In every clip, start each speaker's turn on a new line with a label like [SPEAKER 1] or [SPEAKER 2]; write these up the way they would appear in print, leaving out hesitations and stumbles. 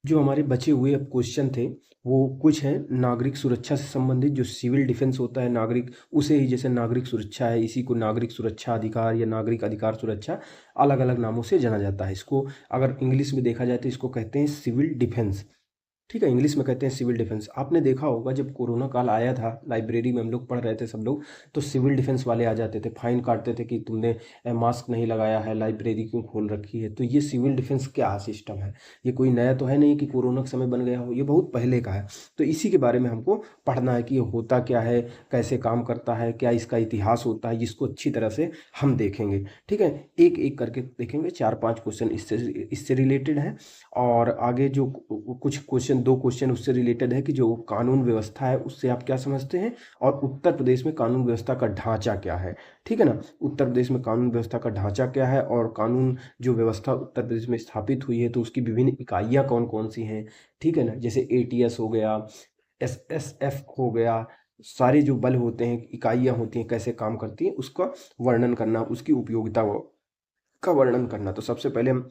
[SPEAKER 1] जो हमारे बचे हुए अब क्वेश्चन थे, वो कुछ हैं नागरिक सुरक्षा से संबंधित। जो सिविल डिफेंस होता है नागरिक, उसे ही जैसे नागरिक सुरक्षा है, इसी को नागरिक सुरक्षा अधिकार या नागरिक अधिकार सुरक्षा अलग अलग नामों से जाना जाता है। इसको अगर इंग्लिश में देखा जाए तो इसको कहते हैं सिविल डिफेंस। ठीक है, इंग्लिश में कहते हैं सिविल डिफेंस। आपने देखा होगा जब कोरोना काल आया था, लाइब्रेरी में हम लोग पढ़ रहे थे सब लोग, तो सिविल डिफेंस वाले आ जाते थे, फाइन काटते थे कि तुमने मास्क नहीं लगाया है, लाइब्रेरी क्यों खोल रखी है। तो ये सिविल डिफेंस क्या सिस्टम है? ये कोई नया तो है नहीं कि कोरोना के समय बन गया हो, ये बहुत पहले का है। तो इसी के बारे में हमको पढ़ना है कि ये होता क्या है, कैसे काम करता है, क्या इसका इतिहास होता है, जिसको अच्छी तरह से हम देखेंगे। ठीक है, एक एक करके देखेंगे। 4-5 क्वेश्चन इससे इससे रिलेटेड है, और आगे जो कुछ क्वेश्चन, 2 क्वेश्चन उससे रिलेटेड है कि जो कानून व्यवस्था है उससे आप क्या समझते हैं, और उत्तर प्रदेश में कानून व्यवस्था का ढांचा क्या है। ठीक है ना, उत्तर प्रदेश में कानून व्यवस्था का ढांचा क्या है, और कानून जो व्यवस्था उत्तर प्रदेश में स्थापित हुई है तो उसकी विभिन्न इकाइयाँ कौन कौन सी हैं। ठीक है ना, जैसे एटीएस हो गया, एसएसएफ हो गया, सारे जो बल होते हैं, इकाइयाँ होती हैं, कैसे काम करती हैं, उसका वर्णन करना, उसकी उपयोगिता का वर्णन करना। तो सबसे पहले हम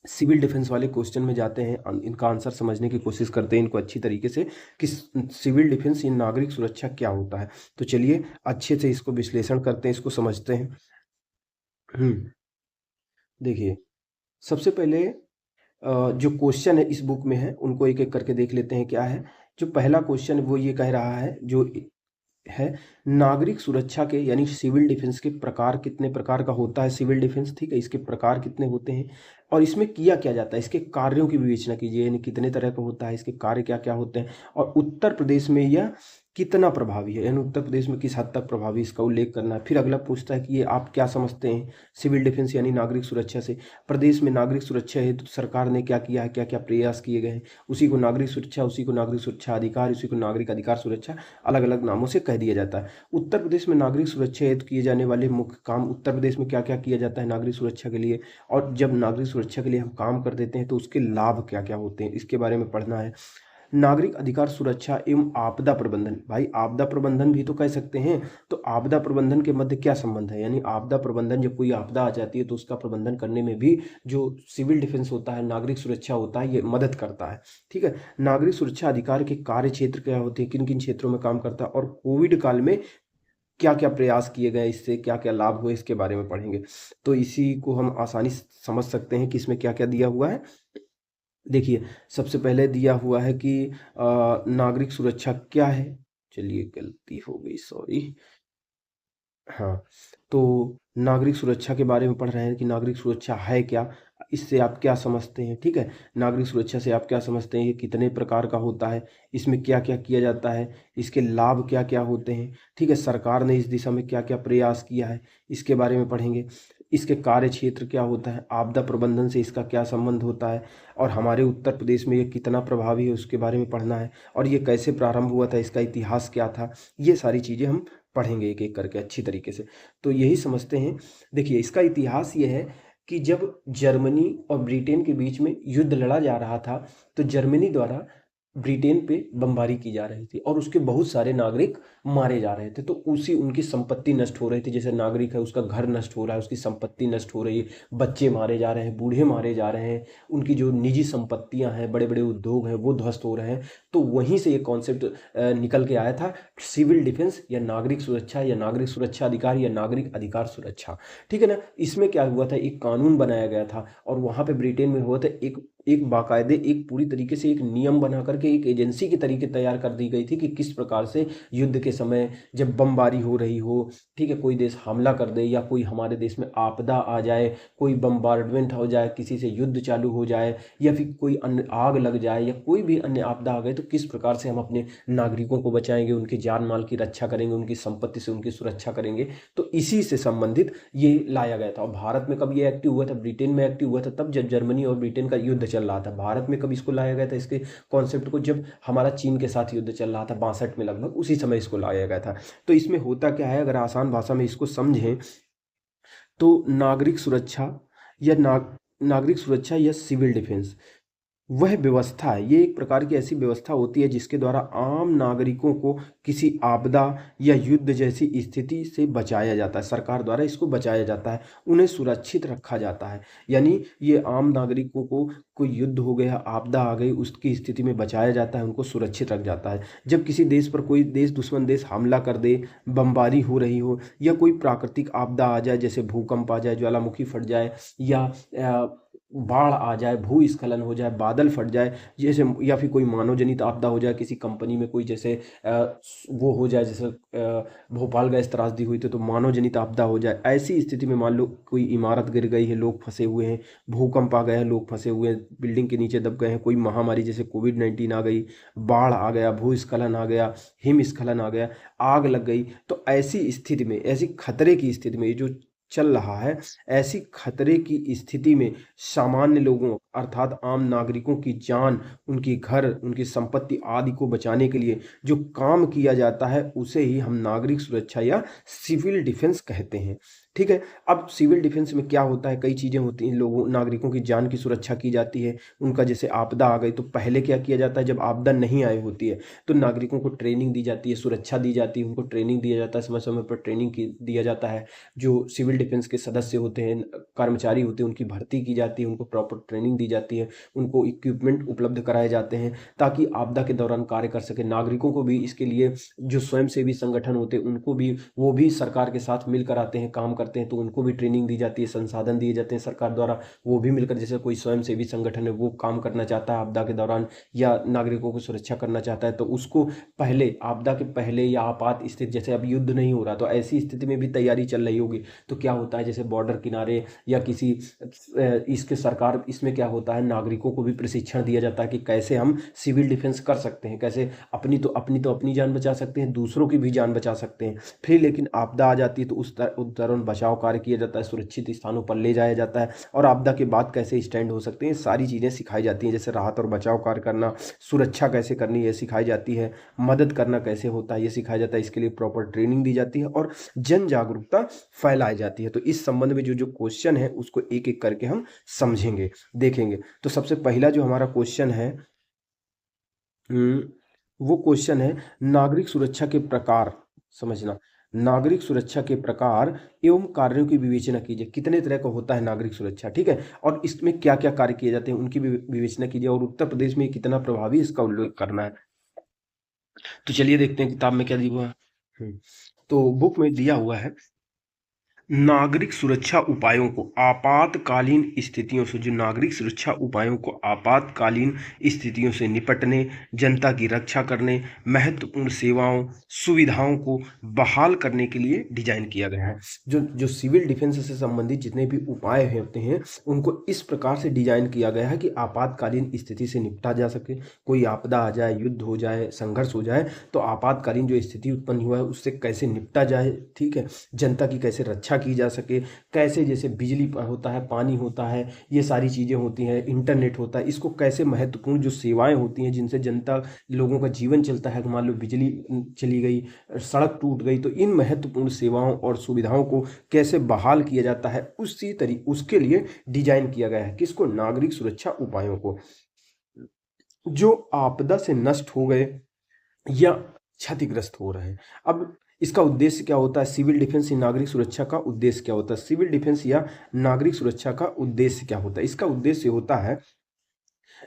[SPEAKER 1] सिविल डिफेंस वाले क्वेश्चन में जाते हैं, इनका आंसर समझने की कोशिश करते हैं इनको अच्छी तरीके से कि सिविल डिफेंस या नागरिक सुरक्षा क्या होता है। तो चलिए अच्छे से इसको विश्लेषण करते हैं, इसको समझते हैं। देखिए, सबसे पहले जो क्वेश्चन है इस बुक में है उनको एक एक करके देख लेते हैं क्या है। जो पहला क्वेश्चन वो ये कह रहा है, जो है, नागरिक सुरक्षा के यानी सिविल डिफेंस के प्रकार, कितने प्रकार का होता है सिविल डिफेंस। ठीक है, इसके प्रकार कितने होते हैं और इसमें किया क्या जाता है, इसके कार्यों की विवेचना कीजिए, यानी कितने तरह का होता है, इसके कार्य क्या क्या होते हैं, और उत्तर प्रदेश में यह कितना प्रभावी है, यानी उत्तर प्रदेश में किस हद तक प्रभावी, इसका उल्लेख करना है। फिर अगला पूछता है कि ये आप क्या समझते हैं सिविल डिफेंस यानी नागरिक सुरक्षा से। प्रदेश में नागरिक सुरक्षा हेतु सरकार ने क्या किया है, क्या क्या प्रयास किए गए हैं, उसी को नागरिक सुरक्षा, उसी को नागरिक सुरक्षा अधिकार, उसी को नागरिक अधिकार सुरक्षा अलग अलग नामों से कह दिया जाता है। उत्तर प्रदेश में नागरिक सुरक्षा हेतु किए जाने वाले मुख्य काम, उत्तर प्रदेश में क्या क्या किया जाता है नागरिक सुरक्षा के लिए, और जब नागरिक सुरक्षा के लिए हम काम कर देते हैं तो उसके लाभ क्या क्या होते हैं, इसके बारे में पढ़ना है। नागरिक अधिकार सुरक्षा एवं आपदा प्रबंधन, भाई आपदा प्रबंधन भी तो कह सकते हैं। तो आपदा प्रबंधन के मध्य क्या संबंध है, यानी आपदा प्रबंधन, जब कोई आपदा आ जाती है तो उसका प्रबंधन करने में भी जो सिविल डिफेंस होता है, नागरिक सुरक्षा होता है, ये मदद करता है। ठीक है, नागरिक सुरक्षा अधिकार के कार्य क्षेत्र क्या होते हैं, किन किन क्षेत्रों में काम करता है, और कोविड काल में क्या क्या प्रयास किए गए, इससे क्या क्या लाभ हुए, इसके बारे में पढ़ेंगे। तो इसी को हम आसानी से समझ सकते हैं कि इसमें क्या क्या दिया हुआ है। देखिए, सबसे पहले दिया हुआ है कि नागरिक सुरक्षा क्या है। चलिए, गलती हो गई, सॉरी। हाँ, तो नागरिक सुरक्षा के बारे में पढ़ रहे हैं कि नागरिक सुरक्षा है क्या, इससे आप क्या समझते हैं। ठीक है, नागरिक सुरक्षा से आप क्या समझते हैं, ये कितने प्रकार का होता है, इसमें क्या क्या किया जाता है, इसके लाभ क्या क्या होते हैं। ठीक है, सरकार ने इस दिशा में क्या क्या प्रयास किया है, इसके बारे में पढ़ेंगे। इसके कार्य क्षेत्र क्या होता है, आपदा प्रबंधन से इसका क्या संबंध होता है, और हमारे उत्तर प्रदेश में ये कितना प्रभावी है उसके बारे में पढ़ना है, और ये कैसे प्रारंभ हुआ था, इसका इतिहास क्या था। ये सारी चीज़ें हम पढ़ेंगे एक एक करके अच्छी तरीके से। तो यही समझते हैं। देखिए, इसका इतिहास ये है कि जब जर्मनी और ब्रिटेन के बीच में युद्ध लड़ा जा रहा था, तो जर्मनी द्वारा ब्रिटेन पे बमबारी की जा रही थी और उसके बहुत सारे नागरिक मारे जा रहे थे। तो उसी उनकी संपत्ति नष्ट हो रही थी, जैसे नागरिक है उसका घर नष्ट हो रहा है, उसकी संपत्ति नष्ट हो रही है, बच्चे मारे जा रहे हैं, बूढ़े मारे जा रहे हैं, उनकी जो निजी संपत्तियां हैं, बड़े बड़े उद्योग हैं, वो ध्वस्त हो रहे हैं। तो वहीं से ये कॉन्सेप्ट निकल के आया था, सिविल डिफेंस या नागरिक सुरक्षा या नागरिक सुरक्षा अधिकार या नागरिक अधिकार सुरक्षा। ठीक है ना, इसमें क्या हुआ था, एक कानून बनाया गया था, और वहां पे ब्रिटेन में हुआ था एक एक बाकायदे, एक पूरी तरीके से एक नियम बना करके एक एजेंसी की तरीके तैयार कर दी गई थी कि किस प्रकार से युद्ध के समय जब बमबारी हो रही हो, ठीक है, कोई देश हमला कर दे या कोई हमारे देश में आपदा आ जाए, कोई बमबार्डमेंट हो जाए, किसी से युद्ध चालू हो जाए, या फिर कोई अन्य आग लग जाए, या कोई भी अन्य आपदा आ गए, तो किस प्रकार से हम अपने नागरिकों को बचाएंगे, उनकी जान माल की रक्षा करेंगे, उनकी संपत्ति से उनकी सुरक्षा करेंगे। तो इसी से संबंधित ये लाया गया था। और भारत में कब ये एक्टिव हुआ था, ब्रिटेन में एक्टिव हुआ था तब जब जर्मनी और ब्रिटेन का युद्ध चल रहा था। भारत में कब इसको लाया गया था, इसके कॉन्सेप्ट को, जब हमारा चीन के साथ युद्ध चल रहा था 62 में लगभग, उसी समय इसको लाया गया था। तो इसमें होता क्या है, अगर आसान भाषा में इसको समझें तो नागरिक सुरक्षा या नागरिक सुरक्षा या सिविल डिफेंस, वह व्यवस्था है, ये एक प्रकार की ऐसी व्यवस्था होती है जिसके द्वारा आम नागरिकों को किसी आपदा या युद्ध जैसी स्थिति से बचाया जाता है। सरकार द्वारा इसको बचाया जाता है, उन्हें सुरक्षित रखा जाता है। यानी ये आम नागरिकों को कोई युद्ध हो गया, आपदा आ गई, उसकी स्थिति में बचाया जाता है, उनको सुरक्षित रख जाता है। जब किसी देश पर कोई देश दुश्मन देश हमला कर दे, बमबारी हो रही हो या कोई प्राकृतिक आपदा आ जाए, जैसे भूकंप आ जाए, ज्वालामुखी फट जाए या बाढ़ आ जाए, भूस्खलन हो जाए, बादल फट जाए, जैसे या फिर कोई मानव जनित आपदा हो जाए, किसी कंपनी में कोई जैसे वो हो जाए, जैसे भोपाल गैस त्रासदी हुई थी तो मानव जनित आपदा हो जाए। ऐसी स्थिति में मान लो कोई इमारत गिर गई है, लोग फंसे हुए हैं, भूकंप आ गया है, लोग फंसे हुए हैं, बिल्डिंग के नीचे दब गए हैं, कोई महामारी जैसे कोविड-19 आ गई, बाढ़ आ गया, भूस्खलन आ गया, हिमस्खलन आ गया, आग लग गई, तो ऐसी स्थिति में, ऐसी खतरे की स्थिति में, ये जो चल रहा है, ऐसी खतरे की स्थिति में सामान्य लोगों अर्थात आम नागरिकों की जान, उनकी घर, उनकी संपत्ति आदि को बचाने के लिए जो काम किया जाता है उसे ही हम नागरिक सुरक्षा या सिविल डिफेंस कहते हैं। ठीक है। अब सिविल डिफेंस में क्या होता है, कई चीज़ें होती हैं, लोगों नागरिकों की जान की सुरक्षा की जाती है। उनका जैसे आपदा आ गई तो पहले क्या किया जाता है, जब आपदा नहीं आई होती है तो नागरिकों को ट्रेनिंग दी जाती है, सुरक्षा दी जाती है, उनको ट्रेनिंग दिया जाता है, समय समय पर ट्रेनिंग दिया जाता है। जो सिविल डिफेंस के सदस्य होते हैं, कर्मचारी होते हैं, उनकी भर्ती की जाती है, उनको प्रॉपर ट्रेनिंग दी जाती है, उनको इक्विपमेंट उपलब्ध कराए जाते हैं ताकि आपदा के दौरान कार्य कर सके। नागरिकों को भी इसके लिए जो स्वयंसेवी संगठन होते हैं उनको भी, वो भी सरकार के साथ मिलकर आते हैं, काम करते हैं, तो उनको भी ट्रेनिंग दी जाती है, संसाधन दिए जाते हैं सरकार द्वारा। वो भी मिलकर, जैसे कोई स्वयंसेवी संगठन है वो काम करना चाहता है आपदा के दौरान या नागरिकों को सुरक्षा करना चाहता है, तो उसको पहले, आपदा के पहले या आपात स्थिति, जैसे अब युद्ध नहीं हो रहा तो ऐसी स्थिति में भी तैयारी चल रही होगी, तो क्या होता है जैसे बॉर्डर किनारे या किसी इसके सरकार, इसमें क्या होता है, नागरिकों को भी प्रशिक्षण दिया जाता है कि कैसे हम सिविल डिफेंस कर सकते हैं, कैसे अपनी तो अपनी जान बचा सकते हैं, दूसरों की भी जान बचा सकते हैं। फिर लेकिन आपदा आ जाती है तो उस दौरान बचाव कार्य किया जाता है, सुरक्षित स्थानों पर ले जाया जाता है और आपदा के बाद कैसे स्टैंड हो सकते हैं, सारी चीज़ें सिखाई जाती हैं। जैसे राहत और बचाव कार्य करना, सुरक्षा कैसे करनी है सिखाई जाती है, मदद करना कैसे होता है ये सिखाया जाता है, इसके लिए प्रॉपर ट्रेनिंग दी जाती है और जन जागरूकता फैलाई जाती है। तो इस संबंध में जो जो क्वेश्चन है उसको एक एक करके हम समझेंगे, देखेंगे। तो सबसे पहला जो हमारा क्वेश्चन है, वो क्वेश्चन है नागरिक सुरक्षा के प्रकार। समझना, नागरिक सुरक्षा के प्रकार एवं कार्यों की विवेचना कीजिए। कितने तरह का होता है नागरिक सुरक्षा, ठीक है, और इसमें क्या क्या कार्य किए जाते हैं उनकी भी विवेचना कीजिए, और उत्तर प्रदेश में कितना प्रभावी इसका उल्लेख करना है। तो चलिए देखते हैं किताब में क्या दिया हुआ है। तो बुक में दिया हुआ है नागरिक सुरक्षा उपायों को आपातकालीन स्थितियों से, जो नागरिक सुरक्षा उपायों को आपातकालीन स्थितियों से निपटने, जनता की रक्षा करने, महत्वपूर्ण सेवाओं सुविधाओं को बहाल करने के लिए डिजाइन किया गया है। जो जो सिविल डिफेंस से संबंधित जितने भी उपाय होते हैं उनको इस प्रकार से डिजाइन किया गया है कि आपातकालीन स्थिति से निपटा जा सके। कोई आपदा आ जाए, युद्ध हो जाए, संघर्ष हो जाए, तो आपातकालीन जो स्थिति उत्पन्न हुआ है उससे कैसे निपटा जाए, ठीक है, जनता की कैसे रक्षा की जा सके, कैसे जैसे बिजली होता है, पानी होता है, ये सारी चीज़ें होती हैं, इंटरनेट होता है, इसको कैसे महत्वपूर्ण जो सेवाएं होती हैं जिनसे जनता लोगों का जीवन चलता है, मान लो बिजली चली गई, सड़क टूट गई, तो इन महत्वपूर्ण सेवाओं और सुविधाओं को कैसे बहाल किया जाता है उसी तरीके उसके लिए डिजाइन किया गया है। किसको? नागरिक सुरक्षा उपायों को। जो आपदा से नष्ट हो गए या क्षतिग्रस्त हो रहे हैं। अब इसका उद्देश्य क्या होता है? सिविल डिफेंस या नागरिक सुरक्षा का उद्देश्य क्या होता है? सिविल डिफेंस या नागरिक सुरक्षा का उद्देश्य क्या होता है? इसका उद्देश्य होता है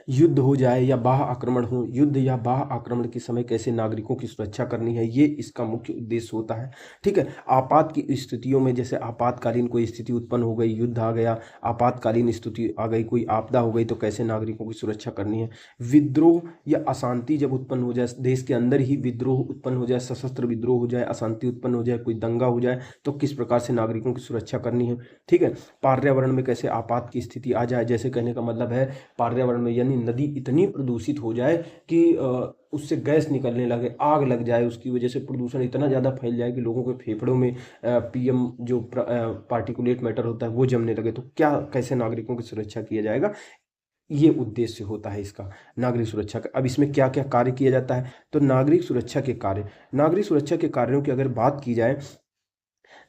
[SPEAKER 1] युद्ध हो जाए या बाह्य आक्रमण हो, युद्ध या बाह्य आक्रमण के समय कैसे नागरिकों की सुरक्षा करनी है, ये इसका मुख्य उद्देश्य होता है। ठीक है। आपात की स्थितियों में, जैसे आपातकालीन कोई स्थिति उत्पन्न हो गई, युद्ध आ गया, आपातकालीन स्थिति आ गई, कोई आपदा हो गई, तो कैसे नागरिकों की सुरक्षा करनी है। विद्रोह या अशांति जब उत्पन्न हो जाए, देश के अंदर ही विद्रोह उत्पन्न हो जाए, सशस्त्र विद्रोह हो जाए, अशांति उत्पन्न हो जाए, कोई दंगा हो जाए, तो किस प्रकार से नागरिकों की सुरक्षा करनी है। ठीक है। पर्यावरण में कैसे आपात की स्थिति आ जाए, जैसे कहने का मतलब है पर्यावरण में यानी नदी इतनी प्रदूषित हो जाए कि उससे गैस निकलने लगे, आग लग जाए, उसकी वजह से प्रदूषण इतना ज़्यादा फैल जाए कि लोगों के फेफड़ों में पीएम जो पार्टिकुलेट मैटर होता है वो जमने लगे, तो क्या कैसे नागरिकों की सुरक्षा किया जाएगा, ये उद्देश्य होता है इसका, नागरिक सुरक्षा का। अब इसमें क्या क्या कार्य किया जाता है, तो नागरिक सुरक्षा के कार्य, नागरिक सुरक्षा के कार्यों की अगर बात की जाए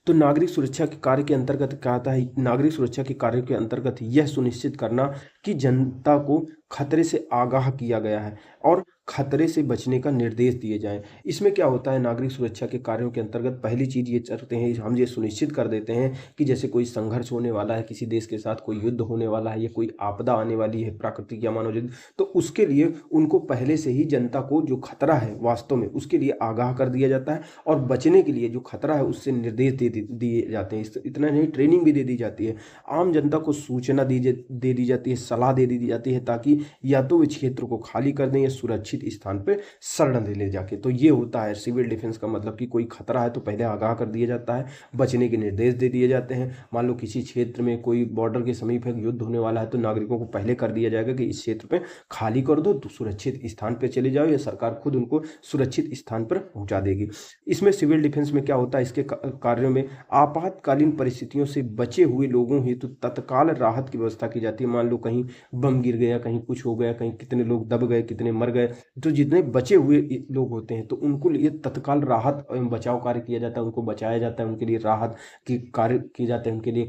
[SPEAKER 1] तो नागरिक सुरक्षा के कार्य के अंतर्गत क्या आता है? नागरिक सुरक्षा के कार्य के अंतर्गत यह सुनिश्चित करना कि जनता को खतरे से आगाह किया गया है और खतरे से बचने का निर्देश दिए जाएं। इसमें क्या होता है, नागरिक सुरक्षा के कार्यों के अंतर्गत पहली चीज़ ये करते हैं, हम ये सुनिश्चित कर देते हैं कि जैसे कोई संघर्ष होने वाला है किसी देश के साथ, कोई युद्ध होने वाला है या कोई आपदा आने वाली है, प्राकृतिक या मानव युद्ध, तो उसके लिए उनको पहले से ही जनता को जो खतरा है वास्तव में उसके लिए आगाह कर दिया जाता है और बचने के लिए जो खतरा है उससे निर्देश दिए जाते हैं। इतना नहीं, ट्रेनिंग भी दे दी जाती है, आम जनता को सूचना दे दी जाती है, सलाह दे दी जाती है, ताकि या तो वे क्षेत्र को खाली कर दें या सुरक्षित स्थान पर शरण दे ले जाके। तो ये होता है सिविल डिफेंस का मतलब कि कोई खतरा है तो पहले आगाह कर दिया जाता है, बचने के निर्देश दे दिए जाते हैं। मान लो किसी क्षेत्र में कोई बॉर्डर के समीप है, युद्ध होने वाला है, तो नागरिकों को पहले कर दिया जाएगा कि इस क्षेत्र पे खाली कर दो, तो सुरक्षित स्थान पर चले जाओ, या सरकार खुद उनको सुरक्षित स्थान पर पहुंचा देगी। इसमें सिविल डिफेंस में क्या होता है, इसके कार्यों में आपातकालीन परिस्थितियों से बचे हुए लोगों हेतु तत्काल राहत की व्यवस्था की जाती है। मान लो कहीं बम गिर गया, कहीं कुछ हो गया, कहीं कितने लोग दब गए, कितने मर गए, तो जितने बचे हुए लोग होते हैं तो उनको लिए तत्काल राहत एवं बचाव कार्य किया जाता है, उनको बचाया जाता है, उनके लिए राहत के कार्य किए जाते हैं, उनके लिए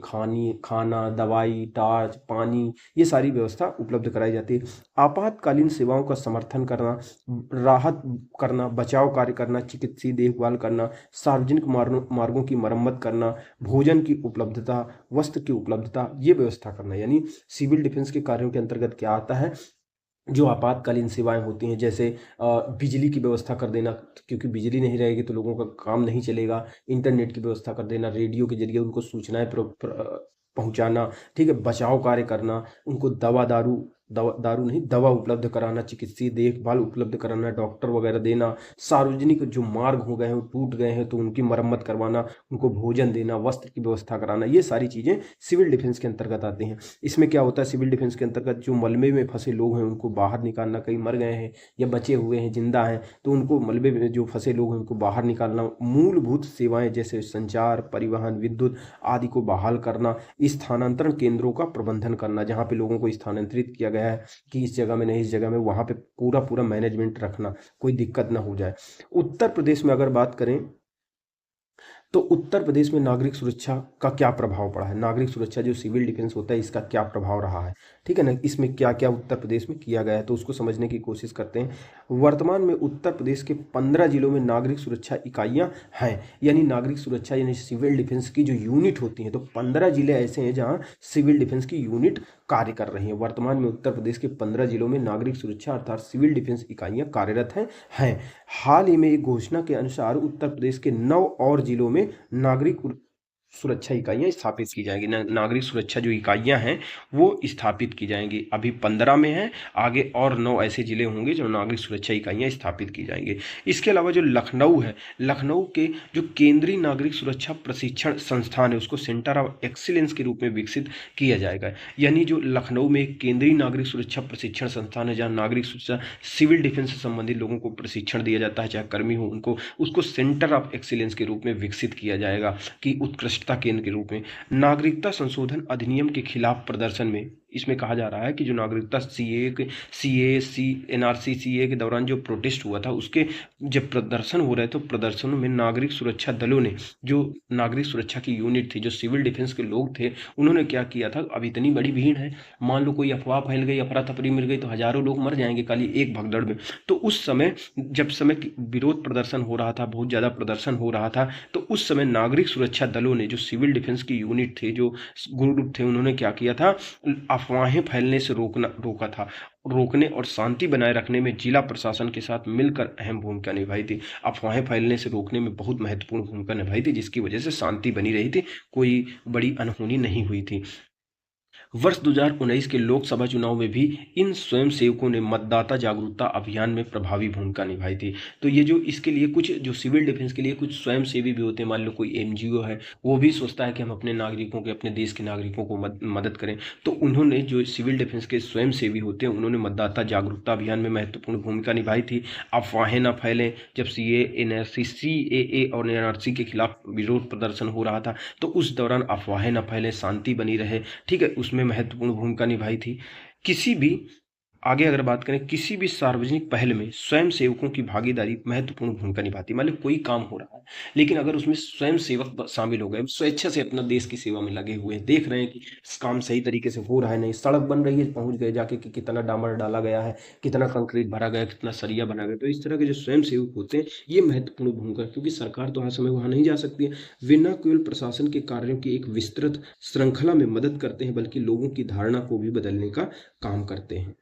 [SPEAKER 1] खाना, दवाई, टार्च, पानी, ये सारी व्यवस्था उपलब्ध कराई जाती है। आपातकालीन सेवाओं का समर्थन करना, राहत करना, बचाव कार्य करना, चिकित्सीय देखभाल करना, सार्वजनिक मार्गों की मरम्मत करना, भोजन की उपलब्धता, वस्त्र की उपलब्धता, ये व्यवस्था करना। यानी सिविल डिफेंस के कार्यों के अंतर्गत क्या आता है, जो आपातकालीन सेवाएं होती हैं, जैसे बिजली की व्यवस्था कर देना, क्योंकि बिजली नहीं रहेगी तो लोगों का काम नहीं चलेगा, इंटरनेट की व्यवस्था कर देना, रेडियो के जरिए उनको सूचनाएं पहुंचाना, ठीक है, बचाव कार्य करना, उनको दारू नहीं, दवा उपलब्ध कराना, चिकित्सीय देखभाल उपलब्ध कराना, डॉक्टर वगैरह देना, सार्वजनिक जो मार्ग हो गए हैं, टूट गए हैं तो उनकी मरम्मत करवाना, उनको भोजन देना, वस्त्र की व्यवस्था कराना, ये सारी चीज़ें सिविल डिफेंस के अंतर्गत आती हैं। इसमें क्या होता है, सिविल डिफेंस के अंतर्गत जो मलबे में फंसे लोग हैं उनको बाहर निकालना, कई मर गए हैं या बचे हुए हैं, जिंदा हैं, तो उनको मलबे में जो फंसे लोग हैं उनको बाहर निकालना, मूलभूत सेवाएं जैसे संचार, परिवहन, विद्युत आदि को बहाल करना, स्थानांतरण केंद्रों का प्रबंधन करना, जहाँ पे लोगों को स्थानांतरित किया गया है कि इस जगह में नहीं, इस जगह में, वहां पे पूरा मैनेजमेंट रखना, कोई दिक्कत ना हो जाए। उत्तर प्रदेश में अगर बात करें तो उत्तर प्रदेश में नागरिक सुरक्षा का क्या प्रभाव पड़ा है, नागरिक सुरक्षा जो सिविल डिफेंस होता है इसका क्या प्रभाव रहा है, ठीक है ना, इसमें क्या क्या उत्तर प्रदेश में किया गया है, तो उसको समझने की कोशिश करते हैं। वर्तमान में उत्तर प्रदेश के 15 जिलों में नागरिक सुरक्षा इकाइयां हैं, यानी नागरिक सुरक्षा यानी सिविल डिफेंस की जो यूनिट होती हैं, तो 15 जिले ऐसे हैं जहां सिविल डिफेंस की यूनिट कार्य कर रही हैं। वर्तमान में उत्तर प्रदेश के 15 जिलों में नागरिक सुरक्षा अर्थात सिविल डिफेंस इकाइयां कार्यरत हैं। हाल ही में एक घोषणा के अनुसार उत्तर प्रदेश के 9 और जिलों में नागरिक सुरक्षा इकाइयां स्थापित की जाएंगी। नागरिक सुरक्षा जो इकाइयां हैं वो स्थापित की जाएंगी। अभी 15 में है, आगे और 9 ऐसे जिले होंगे जो नागरिक सुरक्षा इकाइयां स्थापित की जाएंगे। इसके अलावा जो लखनऊ है, लखनऊ के जो केंद्रीय नागरिक सुरक्षा प्रशिक्षण संस्थान है उसको सेंटर ऑफ एक्सीलेंस के रूप में विकसित किया जाएगा। यानी जो लखनऊ में एक केंद्रीय नागरिक सुरक्षा प्रशिक्षण संस्थान है जहाँ नागरिक सुरक्षा सिविल डिफेंस से संबंधित लोगों को प्रशिक्षण दिया जाता है, चाहे कर्मी हो उनको, उसको सेंटर ऑफ एक्सीलेंस के रूप में विकसित किया जाएगा कि उत्कृष्ट केंद्र के रूप में। नागरिकता संशोधन अधिनियम के खिलाफ प्रदर्शन में इसमें कहा जा रहा है कि जो नागरिकता एनआरसी सीए के दौरान जो प्रोटेस्ट हुआ था उसके जब प्रदर्शन हो रहे थे तो प्रदर्शनों में नागरिक सुरक्षा दलों ने, जो नागरिक सुरक्षा की यूनिट थी, जो सिविल डिफेंस के लोग थे, उन्होंने क्या किया था, अब इतनी बड़ी भीड़ है, मान लो कोई अफवाह फैल गई, अफरा तफरी मिल गई तो हजारों लोग मर जाएंगे खाली एक भगदड़ में। तो उस समय जब विरोध प्रदर्शन हो रहा था, बहुत ज्यादा प्रदर्शन हो रहा था, तो उस समय नागरिक सुरक्षा दलों ने, जो सिविल डिफेंस की यूनिट थे, जो ग्रुप थे, उन्होंने क्या किया था, अफवाहें फैलने से रोका था, रोकने और शांति बनाए रखने में जिला प्रशासन के साथ मिलकर अहम भूमिका निभाई थी। अफवाहें फैलने से रोकने में बहुत महत्वपूर्ण भूमिका निभाई थी, जिसकी वजह से शांति बनी रही थी, कोई बड़ी अनहोनी नहीं हुई थी। वर्ष 2019 के लोकसभा चुनाव में भी इन स्वयंसेवकों ने मतदाता जागरूकता अभियान में प्रभावी भूमिका निभाई थी। तो ये जो इसके लिए कुछ जो सिविल डिफेंस के लिए कुछ स्वयंसेवी भी होते हैं, मान लो कोई एनजीओ है, वो भी सोचता है कि हम अपने नागरिकों के, अपने देश के नागरिकों को मदद करें, तो उन्होंने, जो सिविल डिफेंस के स्वयंसेवी होते हैं, उन्होंने मतदाता जागरूकता अभियान में महत्वपूर्ण भूमिका निभाई थी। अफवाहें न फैलें, जब सीएए और एनआरसी के खिलाफ विरोध प्रदर्शन हो रहा था तो उस दौरान अफवाहें न फैलें, शांति बनी रहे, ठीक है, उसमें महत्वपूर्ण भूमिका निभाई थी। किसी भी आगे अगर बात करें, किसी भी सार्वजनिक पहल में स्वयं सेवकों की भागीदारी महत्वपूर्ण भूमिका निभाती है। मान लो कोई काम हो रहा है, लेकिन अगर उसमें स्वयं सेवक शामिल हो गए, स्वेच्छा से अपना देश की सेवा में लगे हुए हैं, देख रहे हैं कि काम सही तरीके से हो रहा है, नहीं सड़क बन रही है, पहुंच गए जाके कि कितना डामर डाला गया है, कितना कंक्रीट भरा गया, कितना सरिया बना गया। तो इस तरह के जो स्वयं सेवक होते हैं, ये महत्वपूर्ण भूमिका, क्योंकि सरकार तो हर समय वहां नहीं जा सकती है। वे न केवल प्रशासन के कार्यों की एक विस्तृत श्रृंखला में मदद करते हैं, बल्कि लोगों की धारणा को भी बदलने का काम करते हैं।